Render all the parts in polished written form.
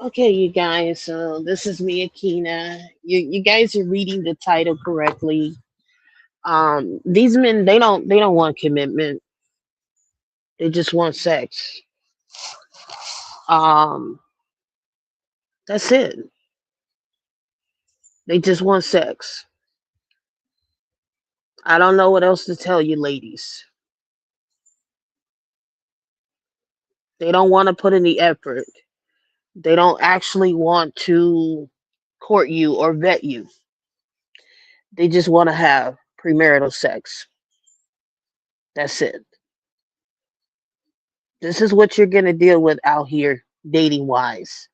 Okay, you guys. So this is me, Akina. You guys are reading the title correctly. These men they don't want commitment. They just want sex. Um, that's it. They just want sex. I don't know what else to tell you, ladies. They don't want to put in the effort. They don't actually want to court you or vet you. They just want to have premarital sex. That's it. This is what you're gonna deal with out here, dating wise.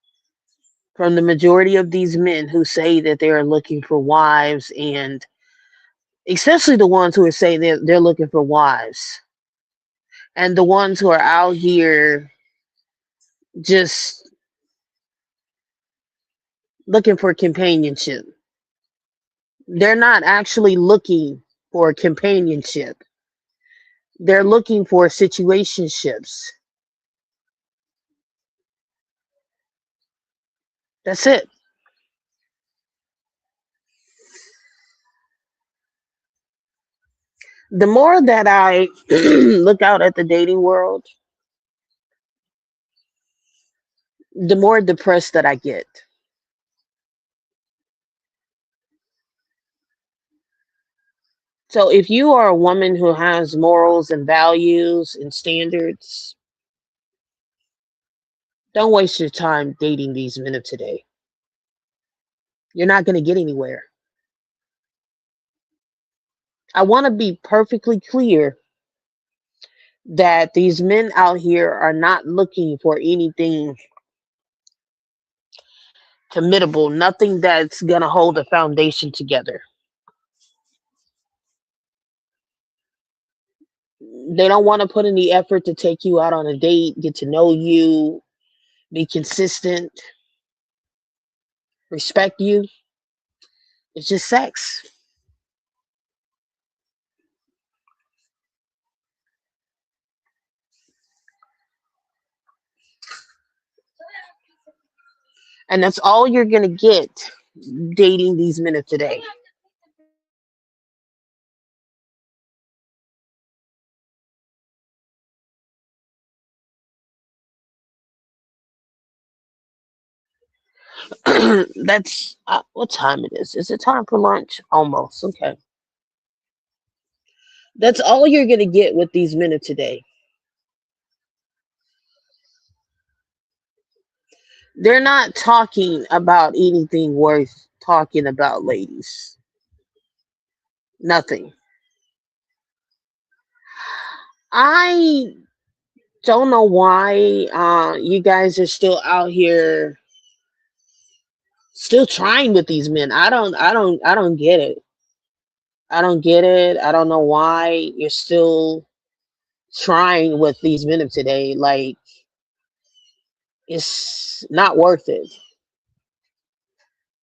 From the majority of these men who say that they are looking for wives, and especially the ones who are saying they're looking for wives, and the ones who are out here just looking for companionship. They're not actually looking for companionship. They're looking for situationships. That's it. The more that I look out at the dating world, the more depressed that I get. So if you are a woman who has morals and values and standards, don't waste your time dating these men of today. You're not going to get anywhere. I want to be perfectly clear that these men out here are not looking for anything committable, nothing that's going to hold a foundation together. They don't want to put in the effort to take you out on a date, get to know you, be consistent, respect you. It's just sex. And that's all you're going to get dating these men of today. That's what time it is. Is it time for lunch? Almost. Okay. That's all you're going to get with these men of today. They're not talking about anything worth talking about, ladies. Nothing. I don't know why you guys are still out here still trying with these men. I don't get it. I don't get it. I don't know why you're still trying with these men of today. Like, it's not worth it.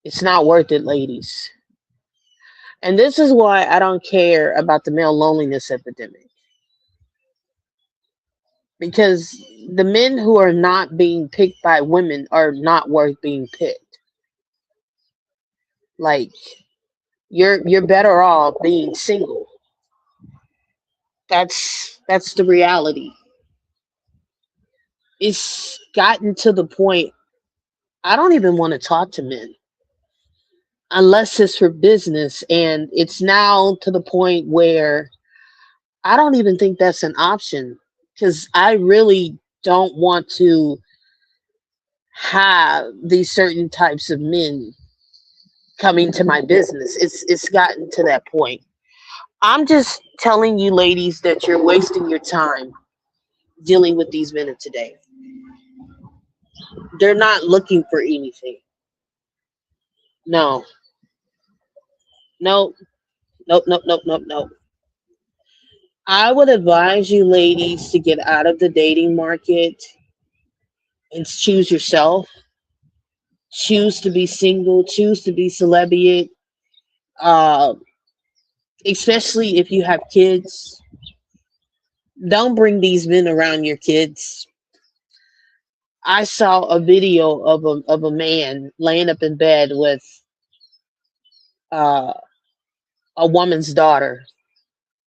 It's not worth it, ladies. And this is why I don't care about the male loneliness epidemic. Because the men who are not being picked by women are not worth being picked. Like, you're better off being single. That's the reality. It's gotten to the point I don't even want to talk to men unless it's for business, and it's now to the point where I don't even think that's an option because I really don't want to have these certain types of men coming to my business. It's gotten to that point. I'm just telling you ladies that you're wasting your time dealing with these men of today. They're not looking for anything. No. No. Nope, nope, nope, nope, nope. I would advise you ladies to get out of the dating market and choose yourself. Choose to be single, choose to be celibate, uh, especially if you have kids. Don't bring these men around your kids. I saw a video of a man laying up in bed with uh, a woman's daughter.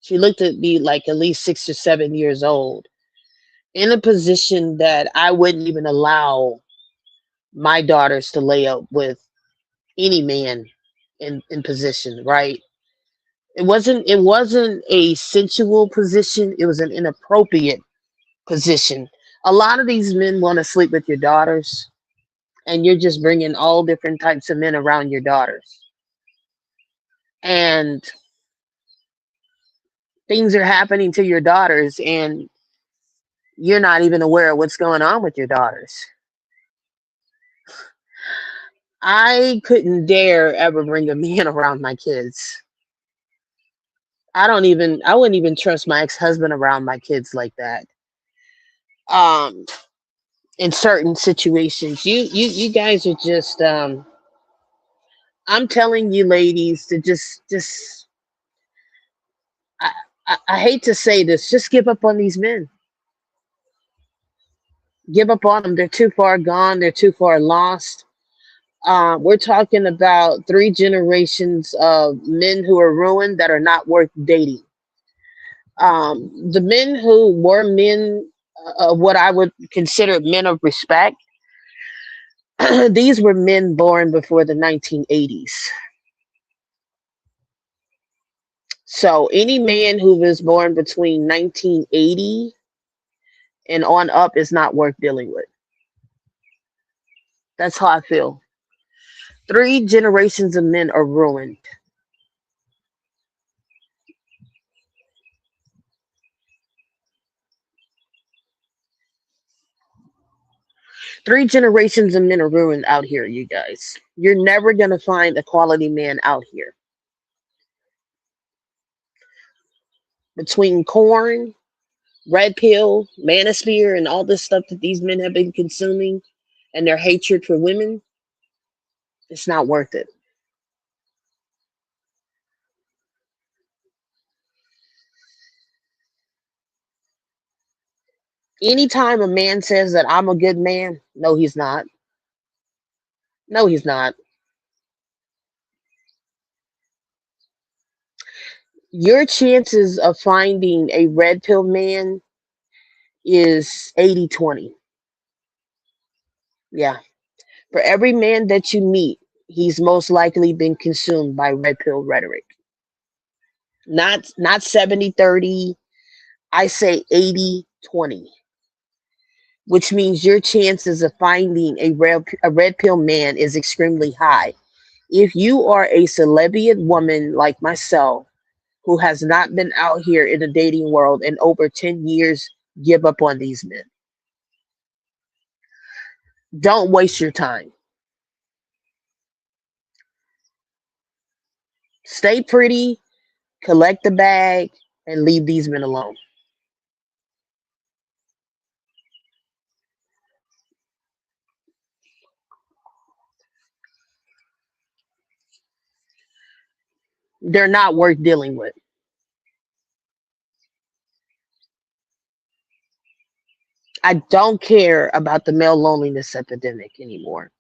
She looked at me like at least 6 or 7 years old, in a position that I wouldn't even allow my daughters to lay up with any man in position, right? It wasn't a sensual position, it was an inappropriate position. A lot of these men want to sleep with your daughters, and you're just bringing all different types of men around your daughters. And things are happening to your daughters, and you're not even aware of what's going on with your daughters. I couldn't dare ever bring a man around my kids. I wouldn't even trust my ex-husband around my kids like that. Um, in certain situations, you guys are just I'm telling you ladies to just I, I hate to say this, just give up on these men. Give up on them. They're too far gone. They're too far lost. We're talking about 3 generations of men who are ruined that are not worth dating. The men who were men of what I would consider men of respect, these were men born before the 1980s. So any man who was born between 1980 and on up is not worth dealing with. That's how I feel. 3 generations of men are ruined. 3 generations of men are ruined out here, you guys. You're never going to find a quality man out here. Between corn, red pill, manosphere, and all this stuff that these men have been consuming and their hatred for women, it's not worth it. Anytime a man says that I'm a good man, no, he's not. No, he's not. Your chances of finding a red pill man is 80-20. Yeah. For every man that you meet, he's most likely been consumed by red pill rhetoric. Not 70-30. I say 80-20, which means your chances of finding a red pill man is extremely high. If you are a celibate woman like myself who has not been out here in the dating world in over 10 years, give up on these men. Don't waste your time. Stay pretty, collect the bag, and leave these men alone. They're not worth dealing with. I don't care about the male loneliness epidemic anymore.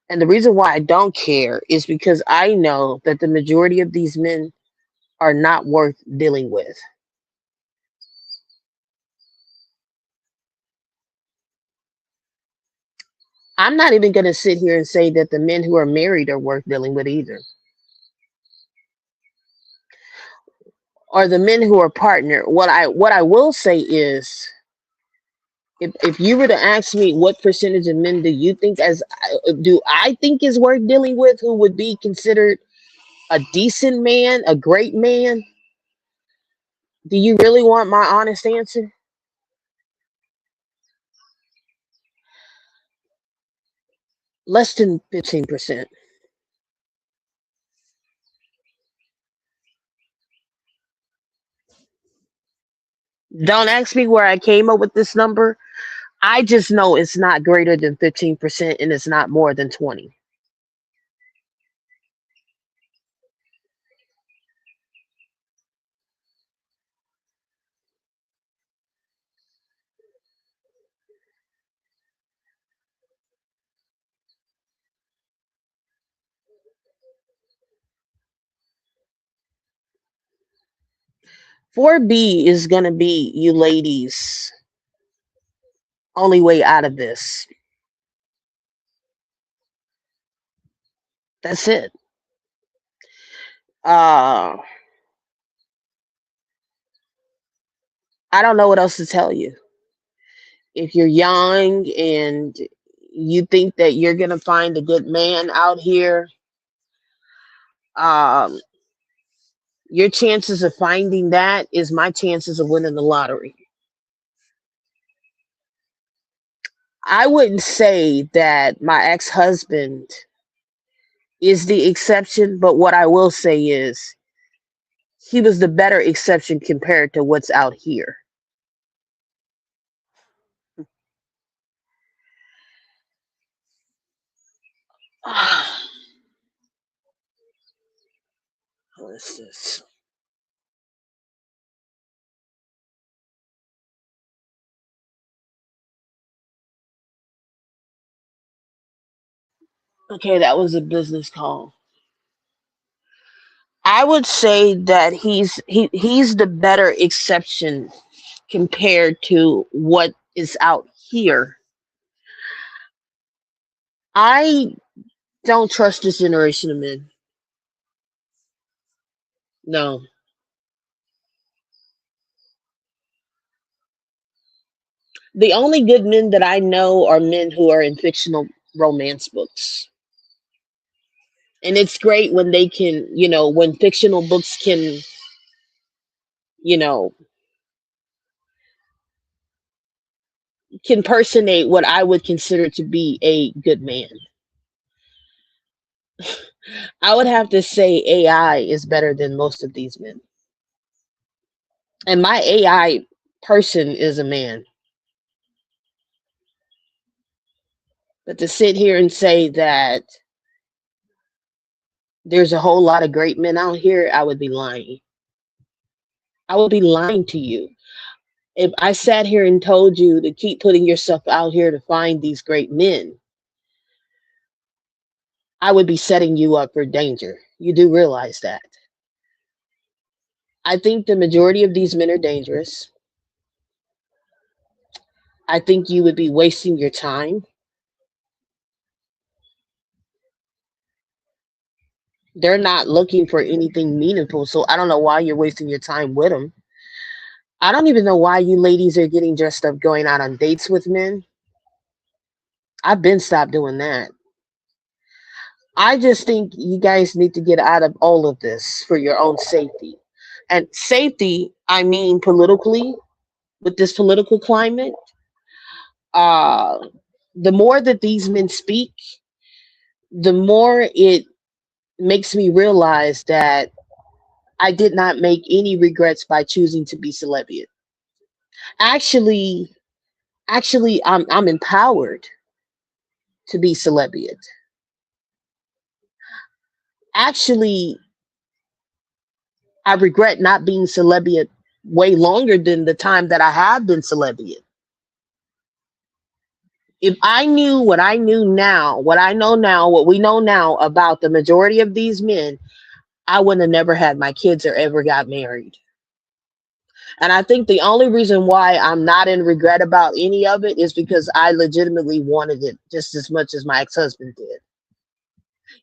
And the reason why I don't care is because I know that the majority of these men are not worth dealing with. I'm not even going to sit here and say that the men who are married are worth dealing with either. Or the men who are partner. What I will say is, if you were to ask me what percentage of men do I think is worth dealing with, who would be considered a decent man, a great man, do you really want my honest answer? Less than 15%. Don't ask me where I came up with this number. I just know it's not greater than 15% and it's not more than 20. 4B is going to be you ladies' only way out of this. That's it. Uh, I don't know what else to tell you. If you're young and you think that you're going to find a good man out here, um, your chances of finding that is my chances of winning the lottery. I wouldn't say that my ex husband is the exception, but what I will say is he was the better exception compared to what's out here. What is this? Okay, that was a business call. I would say that he's the better exception compared to what is out here. I don't trust this generation of men. No. The only good men that I know are men who are in fictional romance books. And it's great when they can, when fictional books can, you know, can personate what I would consider to be a good man. I would have to say AI is better than most of these men. And my AI person is a man. But to sit here and say that there's a whole lot of great men out here, I would be lying. I would be lying to you. If I sat here and told you to keep putting yourself out here to find these great men, I would be setting you up for danger. You do realize that. I think the majority of these men are dangerous. I think you would be wasting your time. They're not looking for anything meaningful, so I don't know why you're wasting your time with them. I don't even know why you ladies are getting dressed up going out on dates with men. I've been stopped doing that. I just think you guys need to get out of all of this for your own safety. And safety, I mean politically, with this political climate, uh, the more that these men speak, the more it makes me realize that I did not make any regrets by choosing to be celibate. Actually, I'm empowered to be celibate. Actually, I regret not being celibate way longer than the time that I have been celibate. If I knew what I knew now, what I know now, what we know now about the majority of these men, I wouldn't have never had my kids or ever got married. And I think the only reason why I'm not in regret about any of it is because I legitimately wanted it just as much as my ex husband did.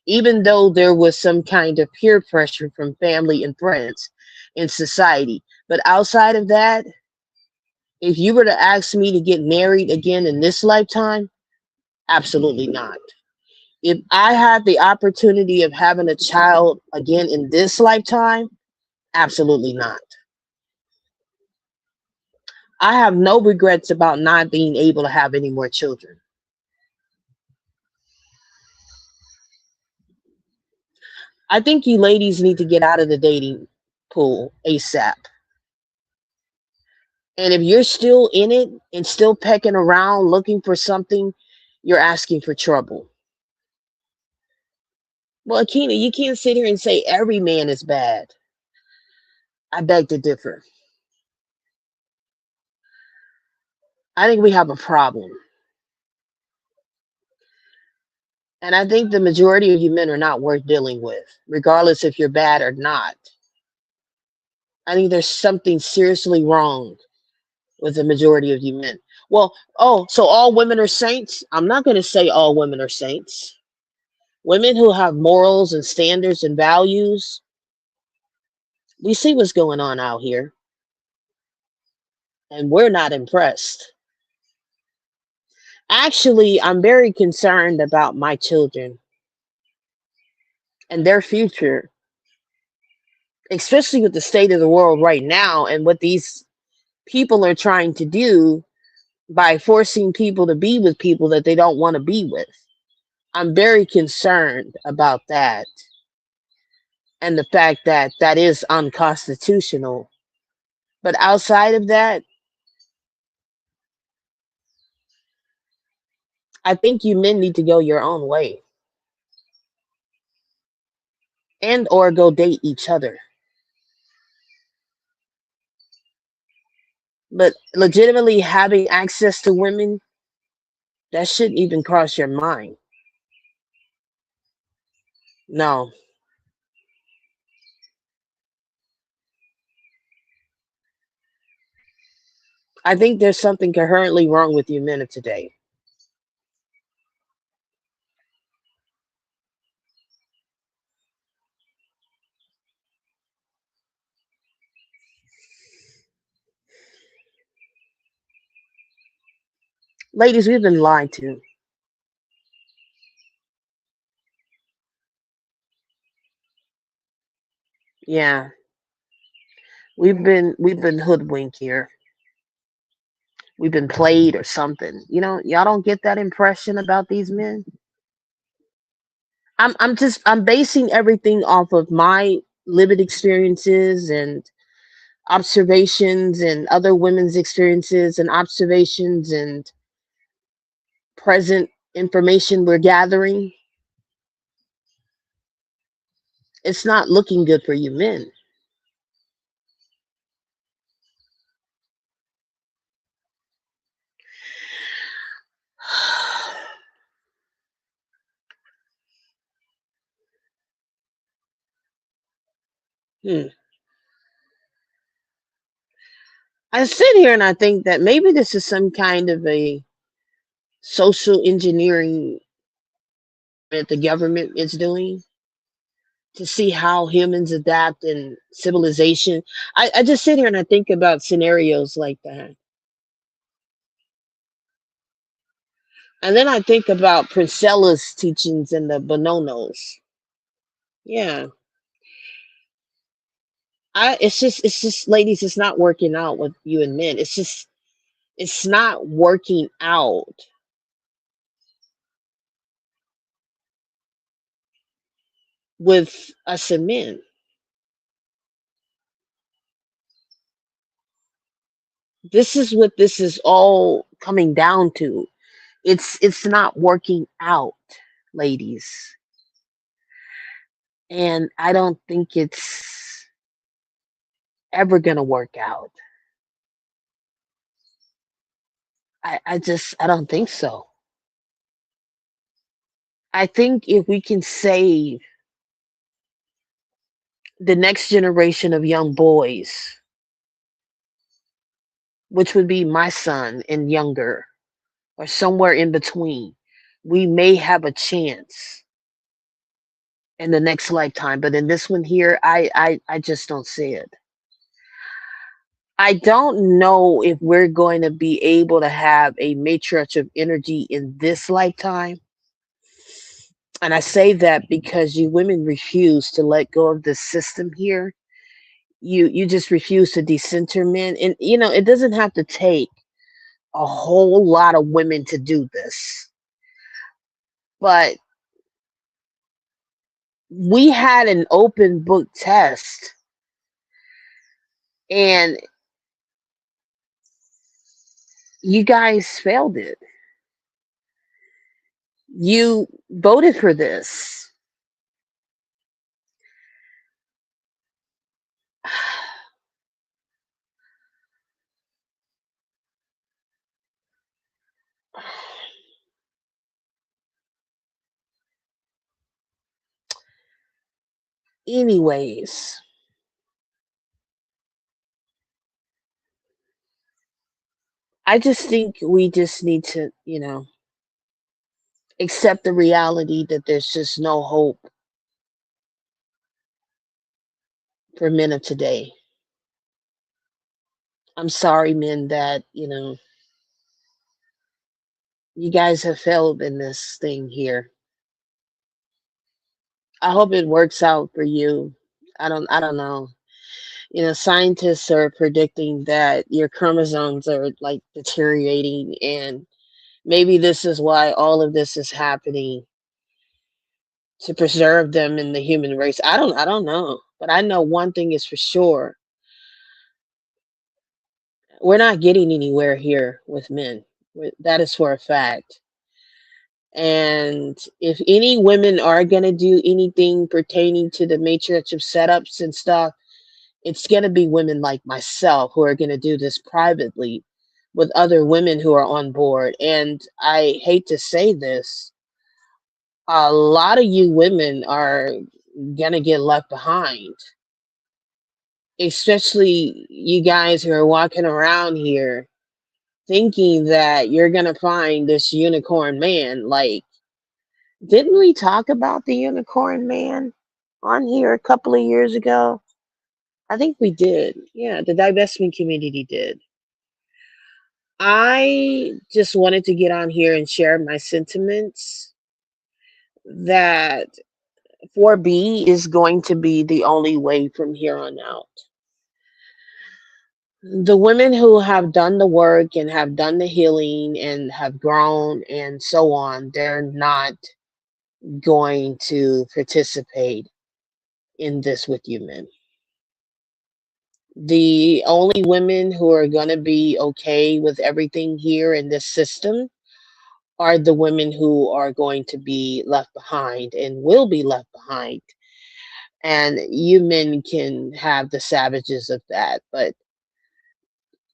Even though there was some kind of peer pressure from family and friends in society. But outside of that, if you were to ask me to get married again in this lifetime, absolutely not. If I had the opportunity of having a child again in this lifetime, absolutely not. I have no regrets about not being able to have any more children. I think you ladies need to get out of the dating pool ASAP. And if you're still in it and still pecking around looking for something, you're asking for trouble. Well, Akina, you can't sit here and say every man is bad. I beg to differ. I think we have a problem. And I think the majority of you men are not worth dealing with, regardless if you're bad or not. I think there's something seriously wrong with the majority of you men. Well, oh, so all women are saints? I'm not going to say all women are saints. Women who have morals and standards and values, we see what's going on out here, and we're not impressed. Actually, I'm very concerned about my children and their future, especially with the state of the world right now and what these people are trying to do by forcing people to be with people that they don't want to be with. I'm very concerned about that and the fact that that is unconstitutional. But outside of that, I think you men need to go your own way and or go date each other. But legitimately having access to women, that shouldn't even cross your mind. No. I think there's something coherently wrong with you men of today. Ladies, we've been lied to. Yeah. We've been hoodwinked here. We've been played or something. Y'all don't get that impression about these men. I'm basing everything off of my lived experiences and observations and other women's experiences and observations and present information we're gathering. It's not looking good for you men. Hmm. I sit here and I think that maybe this is some kind of a social engineering that the government is doing to see how humans adapt in civilization. I just sit here and I think about scenarios like that. And then I think about Princella's teachings and the Bononos. Yeah. It's just ladies, it's not working out with you and men. It's not working out with us and men. This is what this is all coming down to. It's not working out, ladies. And I don't think it's ever gonna work out. I don't think so. I think if we can save the next generation of young boys, which would be my son and younger, or somewhere in between, we may have a chance in the next lifetime. But in this one here, I just don't see it. I don't know if we're going to be able to have a matriarch of energy in this lifetime. And I say that because you women refuse to let go of the system here. You just refuse to decenter men. And it doesn't have to take a whole lot of women to do this. But we had an open book test and you guys failed it. You voted for this. Anyways, I just think we just need to, accept the reality that there's just no hope for men of today. I'm sorry, men, that, you guys have failed in this thing here. I hope it works out for you. I don't know. Scientists are predicting that your chromosomes are like deteriorating, and maybe this is why all of this is happening, to preserve them in the human race. I don't know. But I know one thing is for sure. We're not getting anywhere here with men. That is for a fact. And if any women are going to do anything pertaining to the matriarch of setups and stuff, it's going to be women like myself who are going to do this privately with other women who are on board. And I hate to say this, a lot of you women are going to get left behind, especially you guys who are walking around here thinking that you're going to find this unicorn man. Like, didn't we talk about the unicorn man on here a couple of years ago? I think we did. Yeah, the divestment community did. I just wanted to get on here and share my sentiments that 4B is going to be the only way from here on out. The women who have done the work and have done the healing and have grown and so on, they're not going to participate in this with you men. The only women who are going to be okay with everything here in this system are the women who are going to be left behind and will be left behind. And you men can have the savages of that. But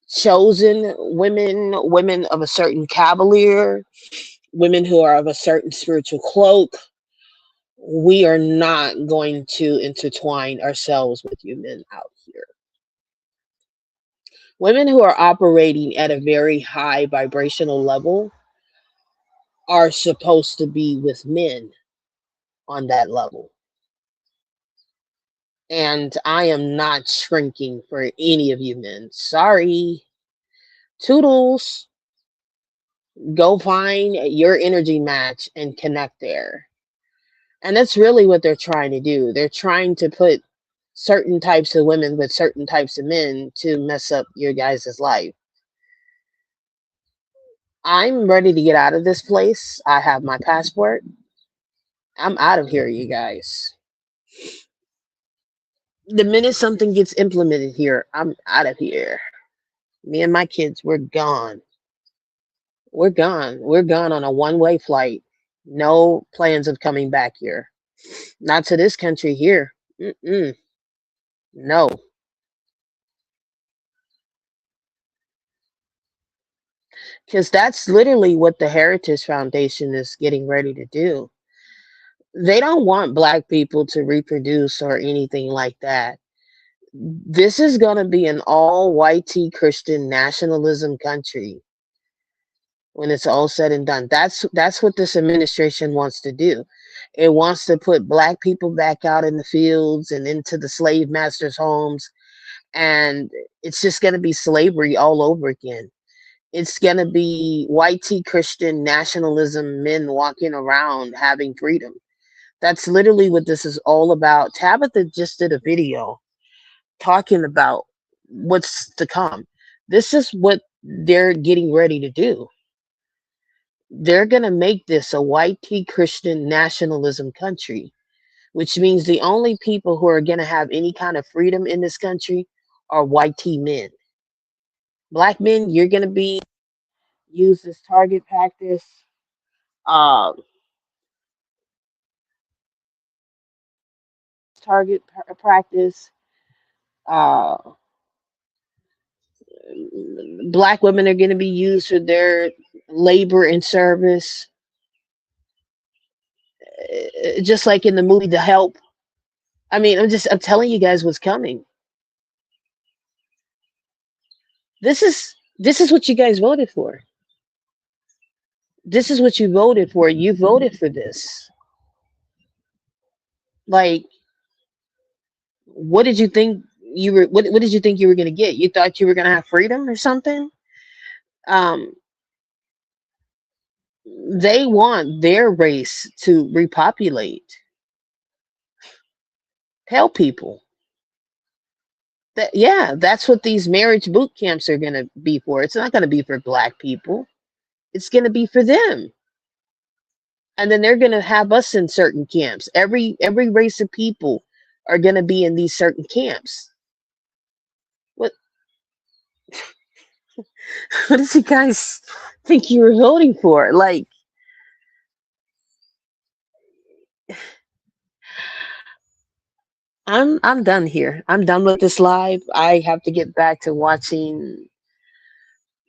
chosen women, women of a certain cavalier, women who are of a certain spiritual cloak, we are not going to intertwine ourselves with you men out here. Women who are operating at a very high vibrational level are supposed to be with men on that level. And I am not shrinking for any of you men. Sorry. Toodles. Go find your energy match and connect there. And that's really what they're trying to do. They're trying to put certain types of women with certain types of men to mess up your guys' life. I'm ready to get out of this place. I have my passport. I'm out of here, you guys. The minute something gets implemented here, I'm out of here. Me and my kids, we're gone. We're gone. We're gone on a one-way flight. No plans of coming back here. Not to this country here. Mm-mm. No. Because that's literally what the Heritage Foundation is getting ready to do. They don't want black people to reproduce or anything like that. This is going to be an all white tea Christian nationalism country when it's all said and done. That's what this administration wants to do. It wants to put black people back out in the fields and into the slave masters' homes, and it's just going to be slavery all over again. It's going to be white tea Christian nationalism, men walking around having freedom. That's literally what this is all about. Tabitha just did a video talking about what's to come. This is what they're getting ready to do. They're going to make this a white tea Christian nationalism country, which means the only people who are going to have any kind of freedom in this country are white tea men. Black men, you're going to be used as target practice. Uh, practice. Uh, Black women are going to be used for their labor and service, just like in the movie The Help. I mean, I'm telling you guys what's coming. This is what you guys voted for. This is what you voted for. You voted for this. Like, what did you think what did you think you were going to get? You thought you were going to have freedom or something? Um, they want their race to repopulate. Tell people that, yeah, that's what these marriage boot camps are going to be for. It's not going to be for black people. It's going to be for them. And then they're going to have us in certain camps. Every race of people are going to be in these certain camps. What what does you guys think you were voting for? Like, I'm done here. I'm done with this live. I have to get back to watching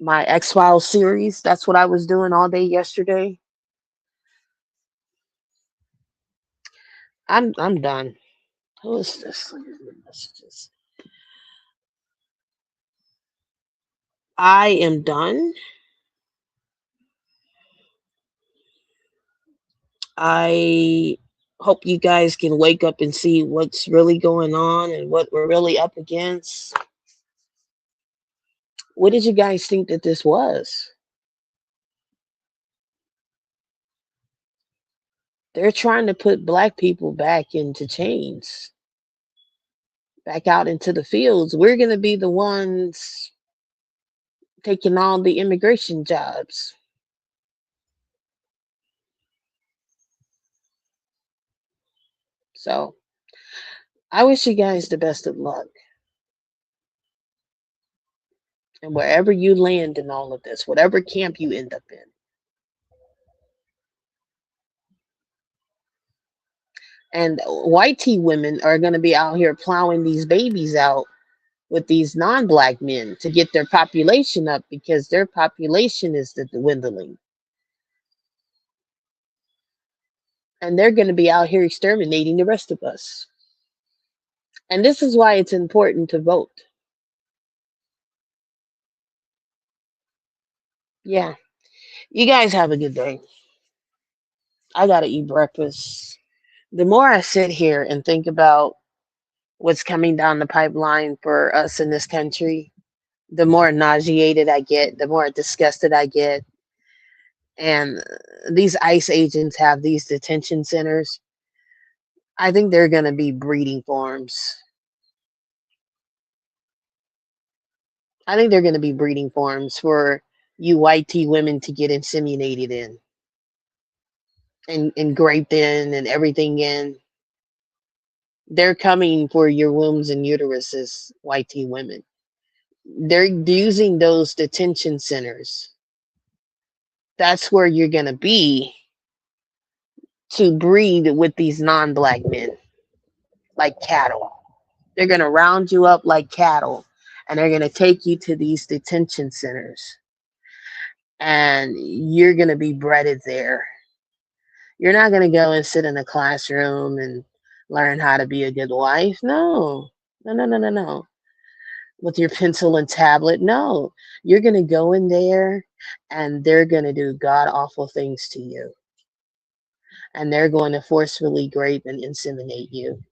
my X-Files series. That's what I was doing all day yesterday. I'm done. Who is this? Look at the messages. I am done. I hope you guys can wake up and see what's really going on and what we're really up against. What did you guys think that this was? They're trying to put black people back into chains, back out into the fields. We're going to be the ones taking all the immigration jobs. So I wish you guys the best of luck. And wherever you land in all of this, whatever camp you end up in. And white tea women are going to be out here plowing these babies out with these non-black men to get their population up because their population is dwindling. And they're going to be out here exterminating the rest of us. And this is why it's important to vote. Yeah. You guys have a good day. I got to eat breakfast. The more I sit here and think about what's coming down the pipeline for us in this country, the more nauseated I get, the more disgusted I get. And these ICE agents have these detention centers. I think they're going to be breeding farms. I think they're going to be breeding farms for you white tea women to get inseminated in and graped in and everything in. They're coming for your wombs and uteruses, white tea women. They're using those detention centers. That's where you're going to be to breed with these non-black men like cattle. They're going to round you up like cattle and they're going to take you to these detention centers and you're going to be breeded there. You're not going to go and sit in a classroom and learn how to be a good wife. No, no, no, no, no, no. With your pencil and tablet. No, you're going to go in there and they're going to do god awful things to you. And they're going to forcefully grape and inseminate you.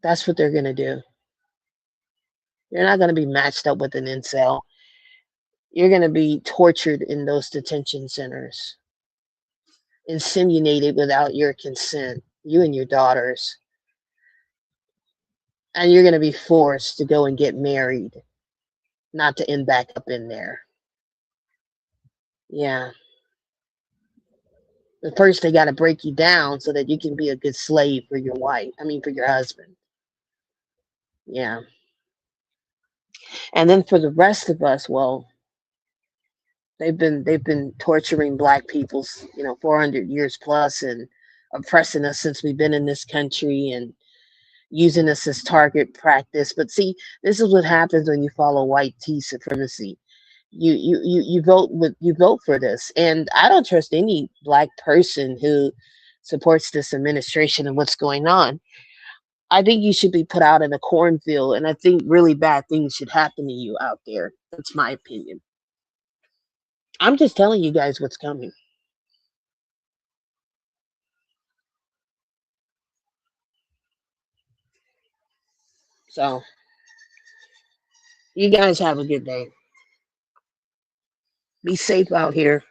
That's what they're going to do. You're not going to be matched up with an incel. You're going to be tortured in those detention centers, inseminated without your consent, you and your daughters. And you're going to be forced to go and get married, not to end back up in there. Yeah. But first, they got to break you down so that you can be a good slave for your wife. I mean, for your husband. Yeah. And then for the rest of us, well, they've been torturing black people, 400 years plus, and oppressing us since we've been in this country and using us as target practice. But see, this is what happens when you follow white tea supremacy. You vote for this, and I don't trust any black person who supports this administration and what's going on. I think you should be put out in a cornfield, and I think really bad things should happen to you out there. That's my opinion. I'm just telling you guys what's coming. So, you guys have a good day. Be safe out here.